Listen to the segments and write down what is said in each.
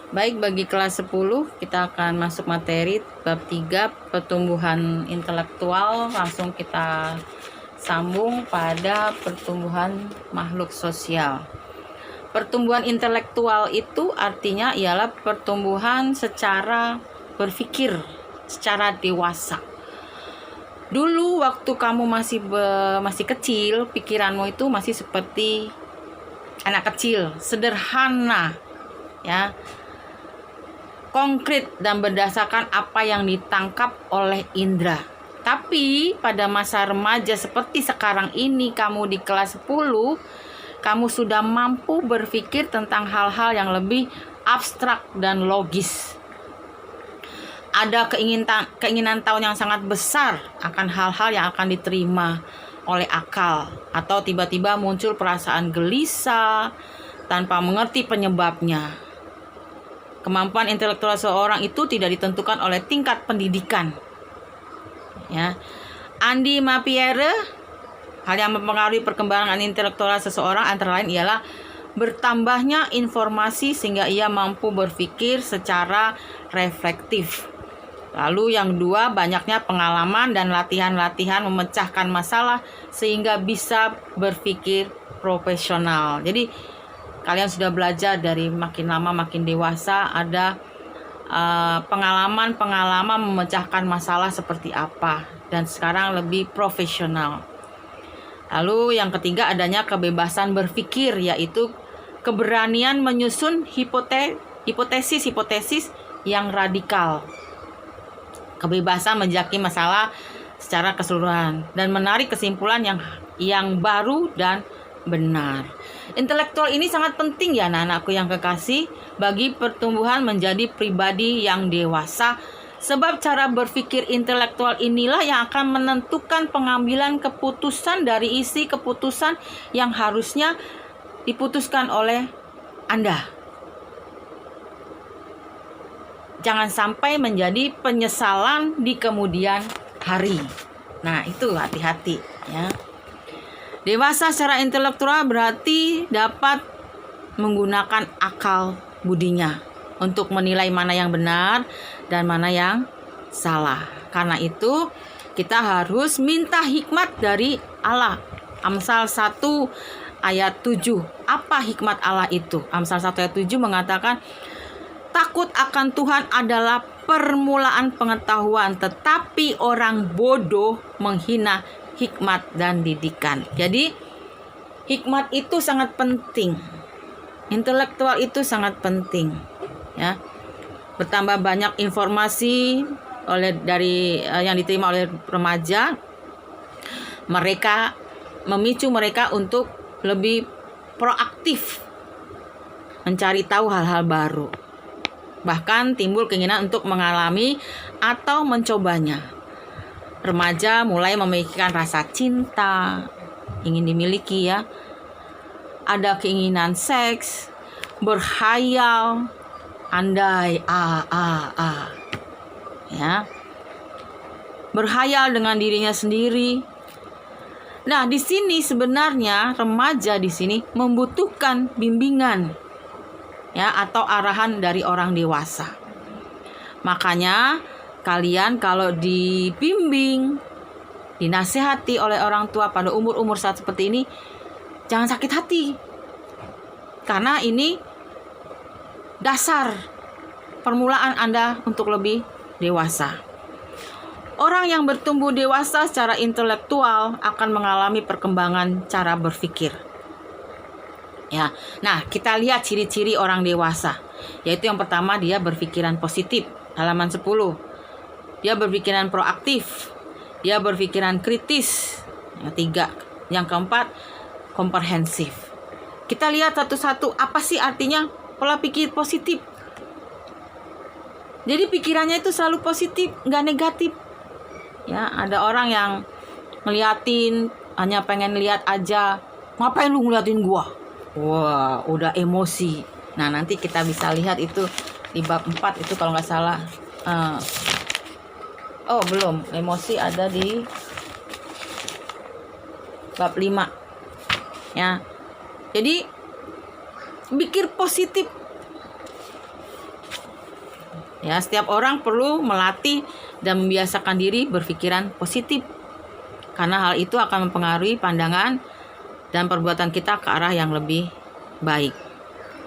Baik, bagi kelas 10 kita akan masuk materi bab 3 pertumbuhan intelektual. Langsung kita sambung pada pertumbuhan makhluk sosial. Pertumbuhan intelektual itu artinya ialah pertumbuhan secara berpikir, secara dewasa. Dulu waktu kamu masih kecil, pikiranmu itu masih seperti anak kecil, sederhana, ya, konkret dan berdasarkan apa yang ditangkap oleh indera. Tapi pada masa remaja seperti sekarang ini, kamu di kelas 10, kamu sudah mampu berpikir tentang hal-hal yang lebih abstrak dan logis. Ada keinginan tahu yang sangat besar akan hal-hal yang akan diterima oleh akal, atau tiba-tiba muncul perasaan gelisah tanpa mengerti penyebabnya. Kemampuan intelektual seorang itu tidak ditentukan oleh tingkat pendidikan. Ya. Andy Mapierre, hal yang mempengaruhi perkembangan intelektual seseorang antara lain ialah bertambahnya informasi sehingga ia mampu berpikir secara reflektif. Lalu yang kedua, banyaknya pengalaman dan latihan-latihan memecahkan masalah sehingga bisa berpikir profesional. Jadi kalian sudah belajar dari makin lama makin dewasa, ada pengalaman-pengalaman memecahkan masalah seperti apa, dan sekarang lebih profesional. Lalu yang ketiga, adanya kebebasan berpikir, yaitu keberanian menyusun hipotesis-hipotesis yang radikal. Kebebasan menjaki masalah secara keseluruhan dan menarik kesimpulan yang baru dan benar. Intelektual ini sangat penting ya anak-anakku yang kekasih bagi pertumbuhan menjadi pribadi yang dewasa, sebab cara berpikir intelektual inilah yang akan menentukan pengambilan keputusan dari isi keputusan yang harusnya diputuskan oleh Anda. Jangan sampai menjadi penyesalan di kemudian hari. Nah, itu hati-hati ya. Dewasa secara intelektual berarti dapat menggunakan akal budinya untuk menilai mana yang benar dan mana yang salah. Karena itu kita harus minta hikmat dari Allah. Amsal 1 ayat 7. Apa hikmat Allah itu? Amsal 1 ayat 7 mengatakan, takut akan Tuhan adalah permulaan pengetahuan, tetapi orang bodoh menghina hikmat dan didikan. Jadi hikmat itu sangat penting, intelektual itu sangat penting ya. Bertambah banyak informasi yang diterima oleh remaja, mereka memicu mereka untuk lebih proaktif mencari tahu hal-hal baru, bahkan timbul keinginan untuk mengalami atau mencobanya. Remaja mulai memikirkan rasa cinta, ingin dimiliki ya. Ada keinginan seks, berkhayal, andai ya. Berkhayal dengan dirinya sendiri. Nah, di sini sebenarnya remaja di sini membutuhkan bimbingan ya, atau arahan dari orang dewasa. Makanya kalian kalau dibimbing, dinasehati oleh orang tua pada umur-umur saat seperti ini, jangan sakit hati. Karena ini dasar permulaan Anda untuk lebih dewasa. Orang yang bertumbuh dewasa secara intelektual akan mengalami perkembangan cara berpikir. Ya. Nah, kita lihat ciri-ciri orang dewasa. Yaitu yang pertama, dia berpikiran positif. Halaman 10. Dia berpikiran proaktif, dia berpikiran kritis. Yang ketiga, yang keempat, komprehensif. Kita lihat satu-satu, apa sih artinya pola pikir positif? Jadi pikirannya itu selalu positif, nggak negatif. Ya, ada orang yang ngeliatin, hanya pengen lihat aja. Ngapain lu ngeliatin gua? Wah, udah emosi. Nah, nanti kita bisa lihat itu di bab 4 itu kalau nggak salah. Oh belum, emosi ada di bab 5 ya. Jadi pikir positif, Ya, setiap orang perlu melatih dan membiasakan diri berpikiran positif. Karena hal itu akan mempengaruhi pandangan dan perbuatan kita ke arah yang lebih baik.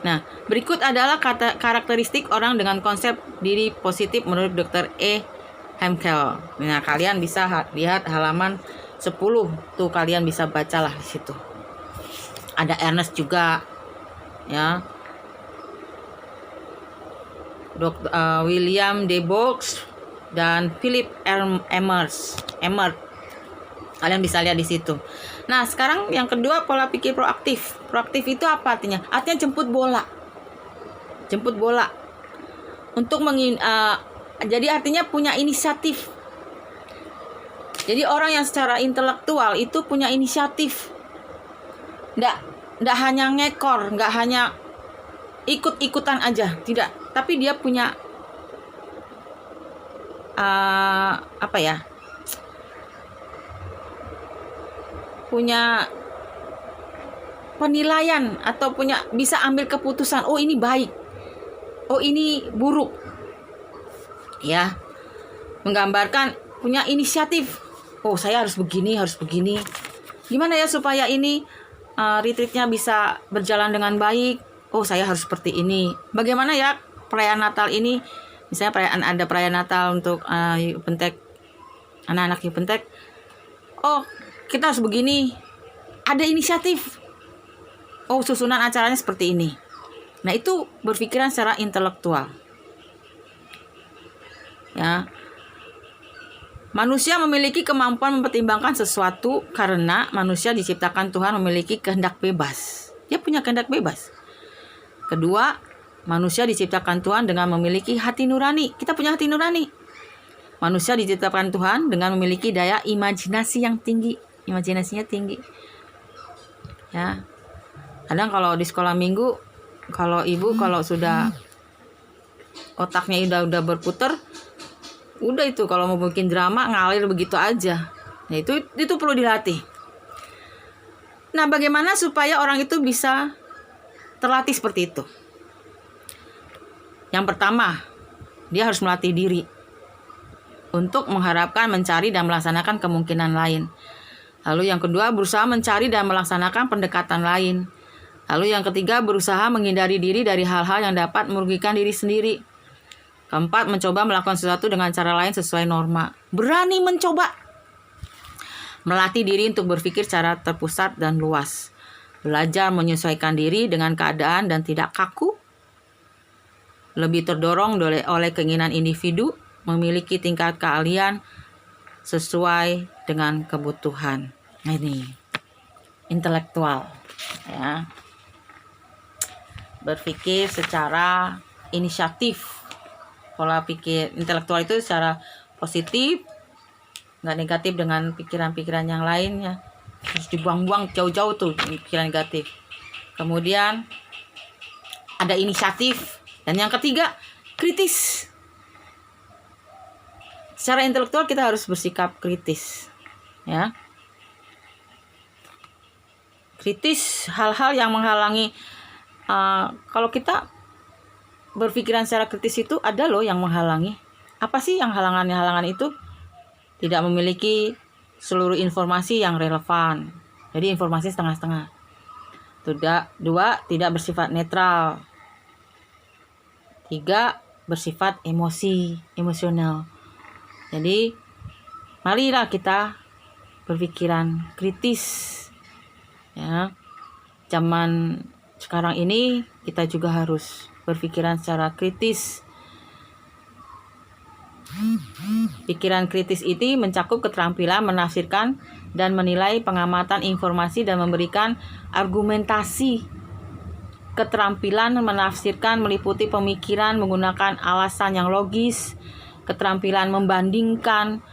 Nah, berikut adalah karakteristik orang dengan konsep diri positif menurut Dr. E. Hemkel. Nah, kalian bisa lihat halaman 10. Tuh kalian bisa bacalah di situ. Ada Ernest juga, ya. Dr. William D. Box dan Philip Emert. Kalian bisa lihat di situ. Nah, sekarang yang kedua, pola pikir proaktif. Proaktif itu apa artinya? Artinya jemput bola. Jemput bola. Jadi artinya punya inisiatif. Jadi orang yang secara intelektual itu punya inisiatif. Nggak hanya ngekor, nggak hanya ikut-ikutan aja, tidak. Tapi dia punya punya penilaian atau bisa ambil keputusan. Oh, ini baik. Oh, ini buruk. Ya. Menggambarkan punya inisiatif. Oh, saya harus begini, harus begini. Gimana ya supaya ini retreatnya bisa berjalan dengan baik? Oh, saya harus seperti ini. Bagaimana ya perayaan Natal ini? Misalnya ada perayaan Natal untuk Yupentek, anak-anak Yupentek. Oh, kita harus begini. Ada inisiatif. Oh, susunan acaranya seperti ini. Nah, itu berpikiran secara intelektual. Ya. Manusia memiliki kemampuan mempertimbangkan sesuatu karena manusia diciptakan Tuhan memiliki kehendak bebas. Dia punya kehendak bebas. Kedua, manusia diciptakan Tuhan dengan memiliki hati nurani. Kita punya hati nurani. Manusia diciptakan Tuhan dengan memiliki daya imajinasi yang tinggi. Imajinasinya tinggi. Ya. Kadang kalau di sekolah minggu, kalau ibu kalau sudah otaknya udah berputar, udah itu kalau mau bikin drama ngalir begitu aja. Nah, itu perlu dilatih. Nah, bagaimana supaya orang itu bisa terlatih seperti itu? Yang pertama, dia harus melatih diri untuk mengharapkan, mencari dan melaksanakan kemungkinan lain. Lalu yang kedua, berusaha mencari dan melaksanakan pendekatan lain. Lalu yang ketiga, berusaha menghindari diri dari hal-hal yang dapat merugikan diri sendiri. Keempat, mencoba melakukan sesuatu dengan cara lain sesuai norma. Berani mencoba. Melatih diri untuk berpikir secara terpusat dan luas. Belajar menyesuaikan diri dengan keadaan dan tidak kaku. Lebih terdorong oleh keinginan individu, memiliki tingkat keahlian sesuai dengan kebutuhan. Nah, ini intelektual, ya. Berpikir secara inisiatif. Pola pikir intelektual itu secara positif, nggak negatif dengan pikiran-pikiran yang lainnya. Harus dibuang-buang jauh-jauh tuh pikiran negatif. Kemudian ada inisiatif. Dan yang ketiga, kritis. Secara intelektual kita harus bersikap kritis, ya. Kritis hal-hal yang menghalangi. Kalau kita berpikiran secara kritis itu ada loh yang menghalangi. Apa sih yang halangan itu? Tidak memiliki seluruh informasi yang relevan. Jadi informasi setengah-setengah. Dua, tidak bersifat netral. 3, bersifat emosional. Jadi marilah kita berpikiran kritis. Ya. Zaman sekarang ini kita juga harus berpikiran secara kritis. Pikiran kritis ini mencakup keterampilan menafsirkan dan menilai pengamatan informasi dan memberikan argumentasi. Keterampilan menafsirkan meliputi pemikiran menggunakan alasan yang logis, keterampilan membandingkan,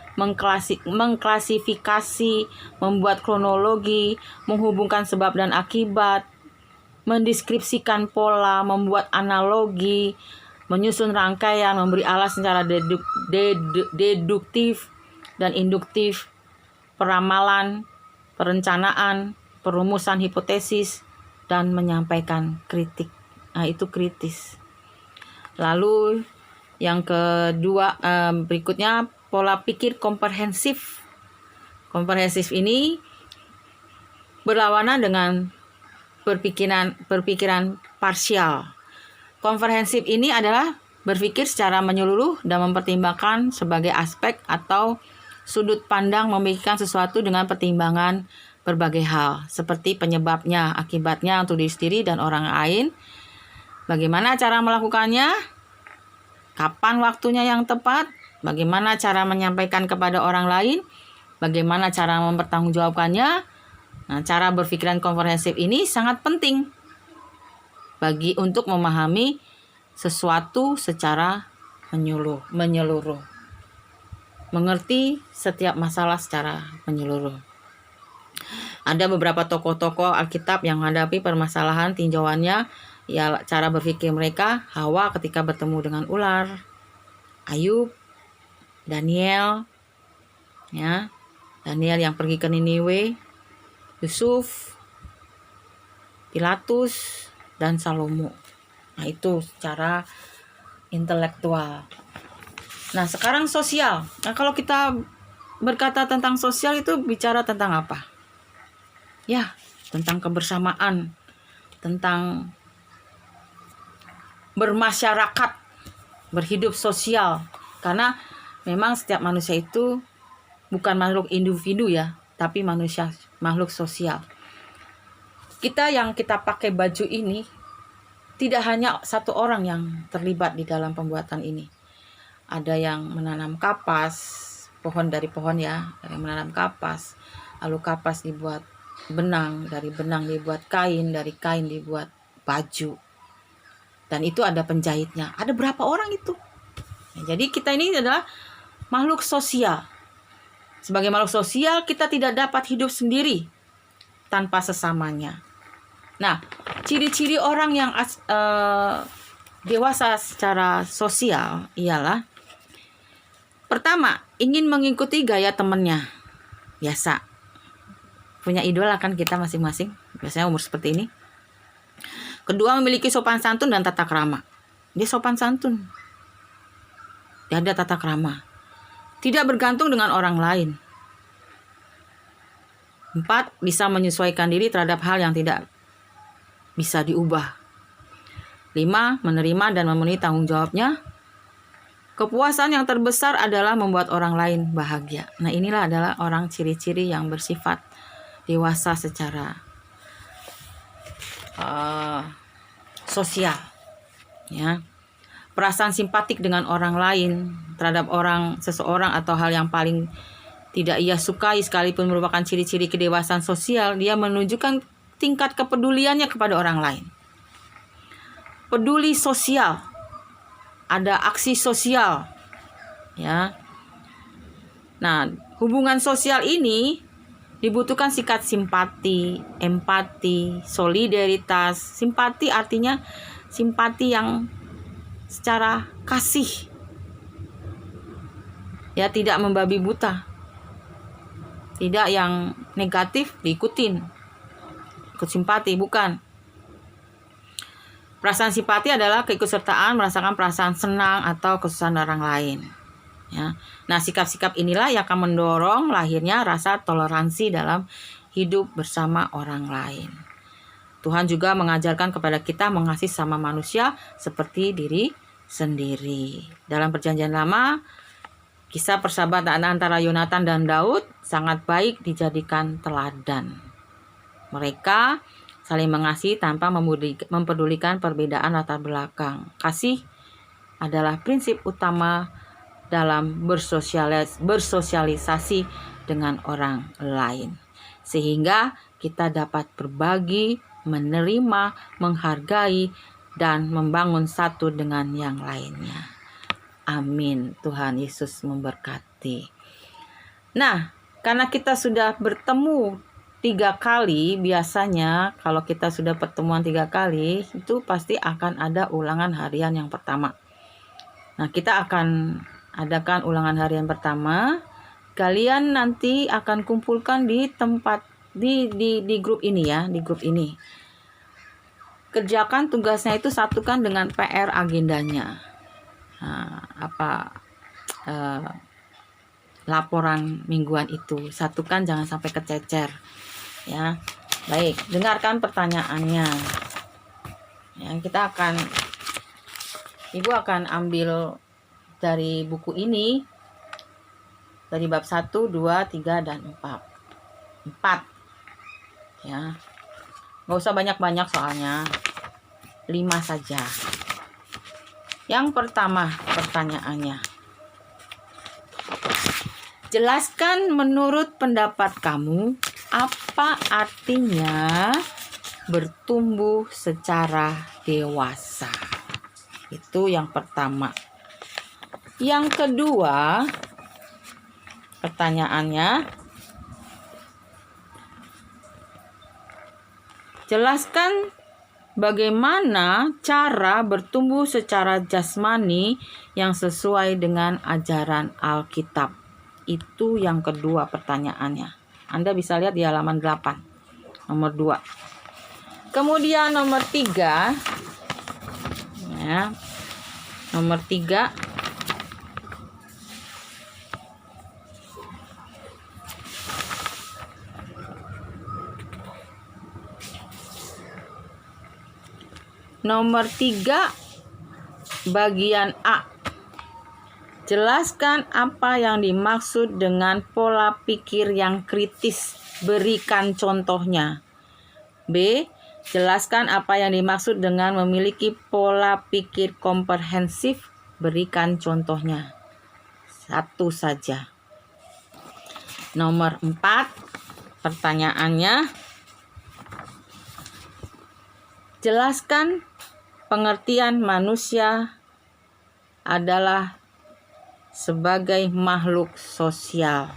mengklasifikasi, membuat kronologi, menghubungkan sebab dan akibat, mendeskripsikan pola, membuat analogi, menyusun rangkaian, memberi alasan secara deduktif dan induktif, peramalan, perencanaan, perumusan hipotesis, dan menyampaikan kritik. Nah, itu kritis. Lalu Yang kedua, berikutnya pola pikir komprehensif. Komprehensif ini berlawanan dengan berpikiran parsial. Komprehensif ini adalah berpikir secara menyeluruh dan mempertimbangkan sebagai aspek atau sudut pandang, memikirkan sesuatu dengan pertimbangan berbagai hal, seperti penyebabnya, akibatnya untuk diri sendiri dan orang lain, bagaimana cara melakukannya, kapan waktunya yang tepat, bagaimana cara menyampaikan kepada orang lain, bagaimana cara mempertanggungjawabkannya. Nah, cara berpikiran komprehensif ini sangat penting untuk memahami sesuatu secara menyeluruh. Mengerti setiap masalah secara menyeluruh. Ada beberapa tokoh-tokoh Alkitab yang menghadapi permasalahan tinjauannya, ya cara berpikir mereka. Hawa ketika bertemu dengan ular, Ayub, Daniel, ya, Daniel yang pergi ke Niniwe, Yusuf, Pilatus, dan Salomo. Nah, itu secara intelektual. Nah, sekarang sosial. Nah, kalau kita berkata tentang sosial itu bicara tentang apa? Ya, tentang kebersamaan, tentang bermasyarakat, berhidup sosial. Karena memang setiap manusia itu bukan makhluk individu ya, tapi manusia makhluk sosial. Yang kita pakai baju ini tidak hanya satu orang yang terlibat di dalam pembuatan ini. Ada yang menanam kapas, dari pohon ya, yang menanam kapas, lalu kapas dibuat benang, dari benang dibuat kain, dari kain dibuat baju. Dan itu ada penjahitnya. Ada berapa orang itu? Ya, jadi kita ini adalah makhluk sosial. Sebagai makhluk sosial, kita tidak dapat hidup sendiri tanpa sesamanya. Nah, ciri-ciri orang yang dewasa secara sosial ialah, pertama, ingin mengikuti gaya temannya. Biasa. Punya idola kan kita masing-masing. Biasanya umur seperti ini. Kedua, memiliki sopan santun dan tata krama. Dia sopan santun. Dia ada tata krama. Tidak bergantung dengan orang lain. 4, bisa menyesuaikan diri terhadap hal yang tidak bisa diubah. 5, menerima dan memenuhi tanggung jawabnya. Kepuasan yang terbesar adalah membuat orang lain bahagia. Nah, inilah adalah orang ciri-ciri yang bersifat dewasa secara sosial, ya. Perasaan simpatik dengan orang lain terhadap seseorang atau hal yang paling tidak ia sukai, sekalipun merupakan ciri-ciri kedewasaan sosial, dia menunjukkan tingkat kepeduliannya kepada orang lain. Peduli sosial, ada aksi sosial, ya. Nah, hubungan sosial ini dibutuhkan sikap simpati, empati, solidaritas. Simpati artinya simpati yang secara kasih. Ya, tidak membabi buta. Tidak yang negatif diikutin. Ikut simpati, bukan. Perasaan simpati adalah keikutsertaan, merasakan perasaan senang atau kesusahan orang lain. Ya. Nah, sikap-sikap inilah yang akan mendorong lahirnya rasa toleransi dalam hidup bersama orang lain. Tuhan juga mengajarkan kepada kita mengasihi sama manusia seperti diri sendiri. Dalam Perjanjian Lama, kisah persahabatan antara Yonatan dan Daud sangat baik dijadikan teladan. Mereka saling mengasihi tanpa mempedulikan perbedaan latar belakang. Kasih adalah prinsip utama dalam bersosialisasi dengan orang lain. Sehingga kita dapat berbagi, menerima, menghargai, dan membangun satu dengan yang lainnya. Amin. Tuhan Yesus memberkati. Nah, karena kita sudah bertemu 3 kali, biasanya kalau kita sudah pertemuan 3 kali, itu pasti akan ada ulangan harian yang pertama. Nah, kita akan adakan ulangan harian pertama. Kalian nanti akan kumpulkan di tempat di grup ini ya, di grup ini. Kerjakan tugasnya itu, satukan dengan PR agendanya. laporan mingguan itu. Satukan, jangan sampai kececer ya. Baik, dengarkan pertanyaannya ya. Ibu akan ambil dari buku ini, dari bab 1, 2, 3, dan 4 ya. Gak usah banyak-banyak soalnya, 5 saja. Yang pertama pertanyaannya, jelaskan menurut pendapat kamu apa artinya bertumbuh secara dewasa. Itu yang pertama. Yang kedua pertanyaannya, jelaskan bagaimana cara bertumbuh secara jasmani yang sesuai dengan ajaran Alkitab. Itu yang kedua pertanyaannya. Anda bisa lihat di halaman 8, nomor 2. Kemudian nomor 3 ya. Nomor 3, bagian A. Jelaskan apa yang dimaksud dengan pola pikir yang kritis. Berikan contohnya. B. Jelaskan apa yang dimaksud dengan memiliki pola pikir komprehensif. Berikan contohnya. 1 saja. Nomor 4 pertanyaannya, jelaskan pengertian manusia adalah sebagai makhluk sosial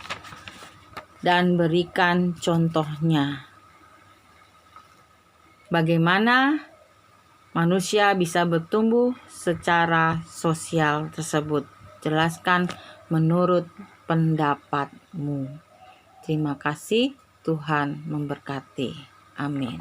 dan berikan contohnya. Bagaimana manusia bisa bertumbuh secara sosial tersebut? Jelaskan menurut pendapatmu. Terima kasih, Tuhan memberkati. Amin.